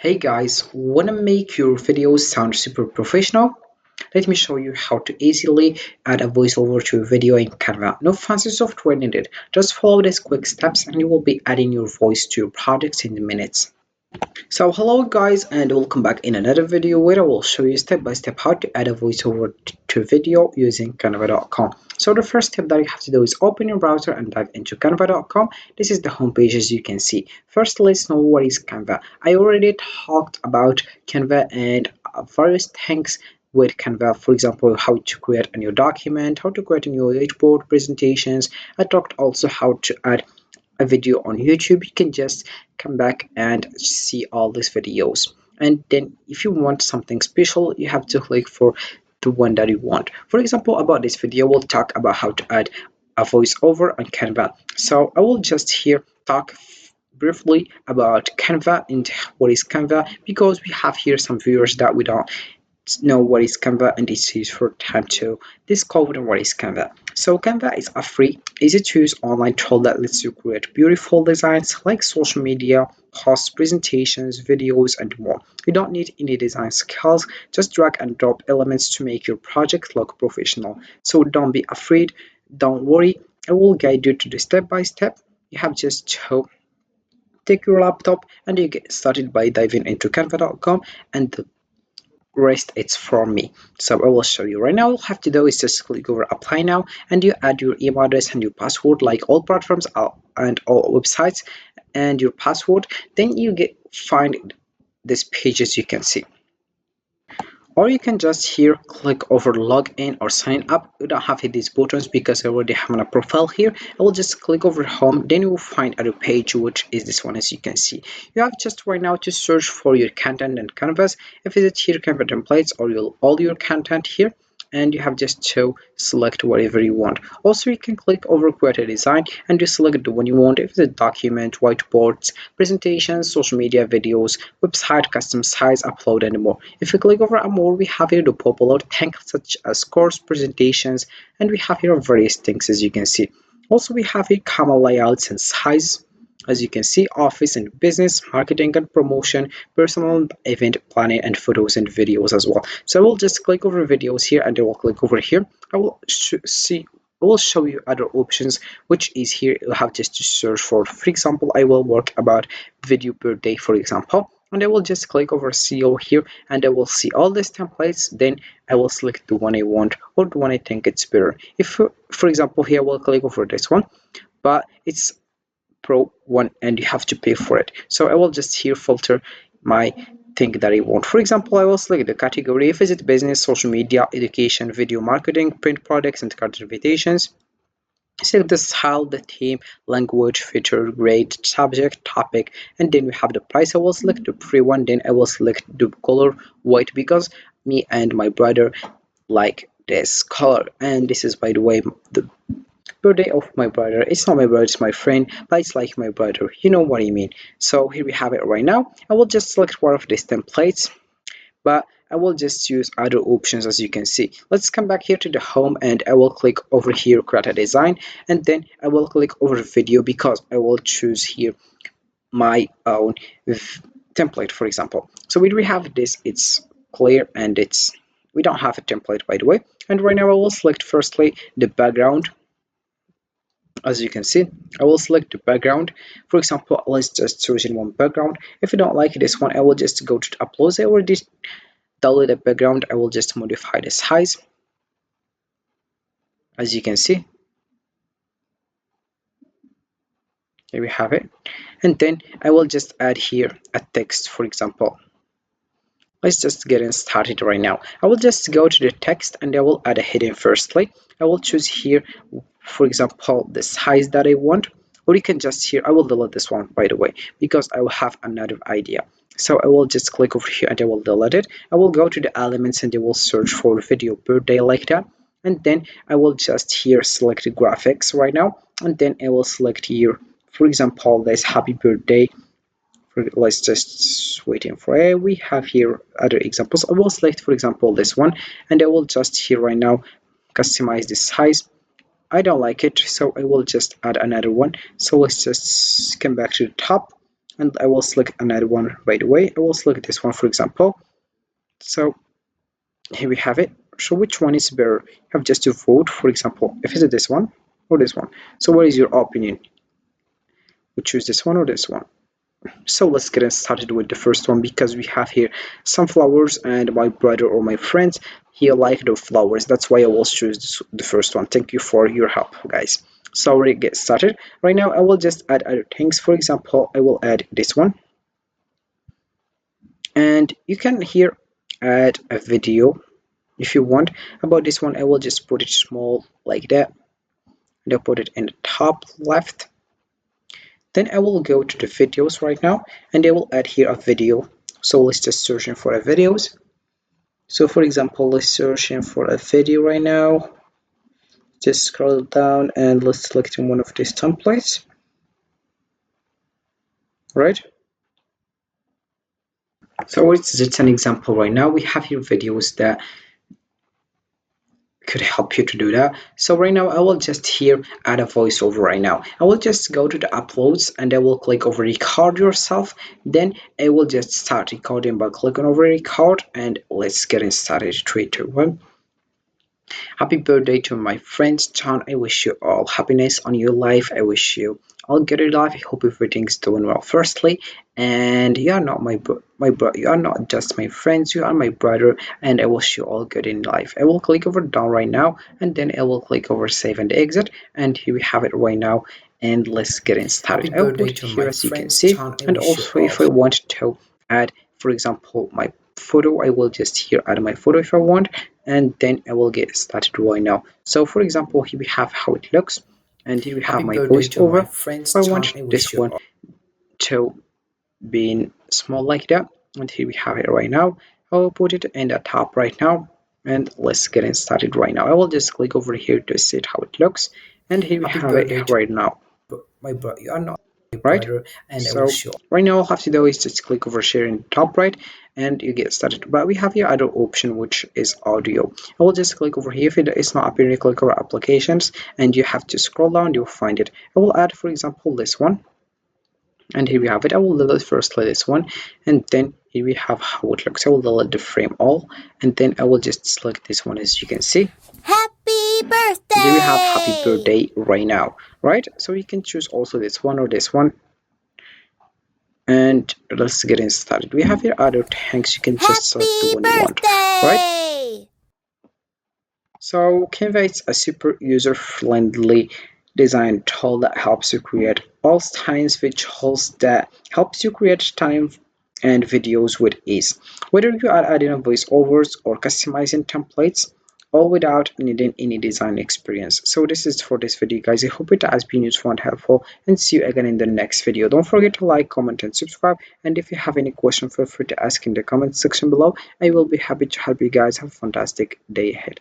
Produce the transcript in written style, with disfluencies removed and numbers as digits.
Hey guys, wanna make your videos sound super professional? Let me show you how to easily add a voiceover to a video in Canva. No fancy software needed. Just follow these quick steps and you will be adding your voice to your projects in minutes. So hello guys and welcome back in another video where I will show you step by step how to add a voiceover to video using canva.com. So the first step that you have to do is open your browser and dive into canva.com. This is the homepage as you can see. First let's know what is Canva. I already talked about Canva and various things with Canva, for example, how to create a new document, how to create a new whiteboard presentations. I talked also how to add a video on YouTube. You can just come back and see all these videos. And then if you want something special, you have to click for the one that you want. For example, about this video, we'll talk about how to add a voiceover on Canva. So I will just here talk briefly about Canva and what is Canva, because we have here some viewers that we don't know what is Canva and it's used for time to discover what is Canva. So Canva is a free, easy to use online tool that lets you create beautiful designs like social media, posts, presentations, videos, and more. You don't need any design skills, just drag and drop elements to make your project look professional. So don't be afraid, don't worry, I will guide you to the step by step. You have just to take your laptop and you get started by diving into canva.com, and the rest it's from me. So I will show you right now. All you have to do is just click over apply now and you add your email address and your password like all platforms and all websites, and your password. Then you get find this page as you can see, or you can just here click over login or sign up. You don't have these buttons because I already have a profile here. I will just click over home, then you will find a page, which is this one as you can see. You have just right now to search for your content and canvas. If it's here Canva templates or all your content here, and you have just to select whatever you want. Also you can click over create a design and you select the one you want. If it's a document, whiteboards, presentations, social media videos, website, custom size, upload, and more. If you click over more, we have here the popular things such as course presentations, and we have here various things as you can see. Also we have here camera layouts and size, as you can see, office and business, marketing and promotion, personal event planning, and photos and videos as well. So I will just click over videos here and I will click over here. I will I will show you other options, which is here you have just to search for example, I will work about video per day, for example, and I will just click over SEO here and I will see all these templates. Then I will select the one I want or the one I think it's better. If for example here I will click over this one, but it's Pro one and you have to pay for it. So I will just here filter my thing that I want. For example, I will select the category if it's business, social media, education, video marketing, print products, and card invitations. Select the style, the theme, language, feature, grade, subject, topic, and then we have the price. I will select the free one, then I will select the color white because me and my brother like this color. And this is, by the way, the birthday of my brother. It's not my brother, it's my friend, but it's like my brother. You know what I mean. So here we have it right now. I will just select one of these templates, but I will just use other options as you can see. Let's come back here to the home and I will click over here create a design, and then I will click over video because I will choose here my own template, for example. So we have this, it's clear and it's we don't have a template, by the way. And right now I will select firstly the background. As you can see, I will select the background. For example, let's just choose in one background. If you don't like this one, I will just go to the uploads. I already download the background. I will just modify the size, as you can see. Here we have it. And then I will just add here a text, for example. Let's just get started right now. I will just go to the text and I will add a heading firstly. I will choose here, for example, the size that I want, or you can just here, I will delete this one, by the way, because I will have another idea. So I will just click over here and I will delete it. I will go to the elements and I will search for video per day like that. And then I will just here select the graphics right now. And then I will select here, for example, this happy birthday. Let's just waiting for it. We have here other examples. I will select, for example, this one, and I will just here right now customize the size. I don't like it, so I will just add another one. So let's just come back to the top. and I will select another one right away. I will select this one, for example. So here we have it. So which one is better? You have just to vote, for example, if it's this one or this one. So what is your opinion? We choose this one or this one. So let's get started with the first one, because we have here some flowers, and my brother or my friends, he like the flowers. That's why I will choose the first one. Thank you for your help, guys. So we get started. Right now I will just add other things. For example, I will add this one, and you can here add a video if you want. About this one, I will just put it small like that, and I'll put it in the top left. Then I will go to the videos right now, and I will add here a video. So let's just search for a videos. So for example, let's search for a video right now. Just scroll down and let's select one of these templates. Right? So it's just an example right now. We have here videos that could help you to do that. So right now I will just here add a voiceover right now. I will just go to the uploads, and I will click over record yourself. Then I will just start recording by clicking over record, and let's get started. 3, 2, 1. Happy birthday to my friends, John. I wish you all happiness on your life. I wish you all good in life. I hope everything's doing well. Firstly, and you are not my brother. You are not just my friends. You are my brother, and I wish you all good in life. I will click over down right now, and then I will click over save and exit. And here we have it right now. And let's get in started. I'll put it here as you can see. And also, if I want to add, for example, my photo, I will just here add my photo if I want, and then I will get started right now. So for example, here we have how it looks, and here we have my voiceover. If I want this one to be in small like that, and here we have it right now. I will put it in the top right now, and let's get started right now. I will just click over here to see how it looks, and here we have it right now. My brother, you are not my Right, brother, and I so will show. right now all you have to do is just click over share in the top right, and you get started. But we have here other option, which is audio. I will just click over here. If it is not appearing, click over applications, and you have to scroll down, you'll find it. I will add, for example, this one, and here we have it. I will delete firstly this one, and then here we have how it looks. I will delete the frame all, and then I will just select this one, as you can see. Happy birthday! And here we have happy birthday right now. Right, so you can choose also this one or this one, and let's get started. We have here other things. You can just select the one you want, right? So Canva is a super user-friendly design tool that helps you create all kinds of visuals, that helps you create time and videos with ease. Whether you are adding voiceovers or customizing templates, all without needing any design experience. So this is for this video, guys. I hope it has been useful and helpful, and see you again in the next video. Don't forget to like, comment, and subscribe. And if you have any question, feel free to ask in the comment section below. I will be happy to help you guys. Have a fantastic day ahead.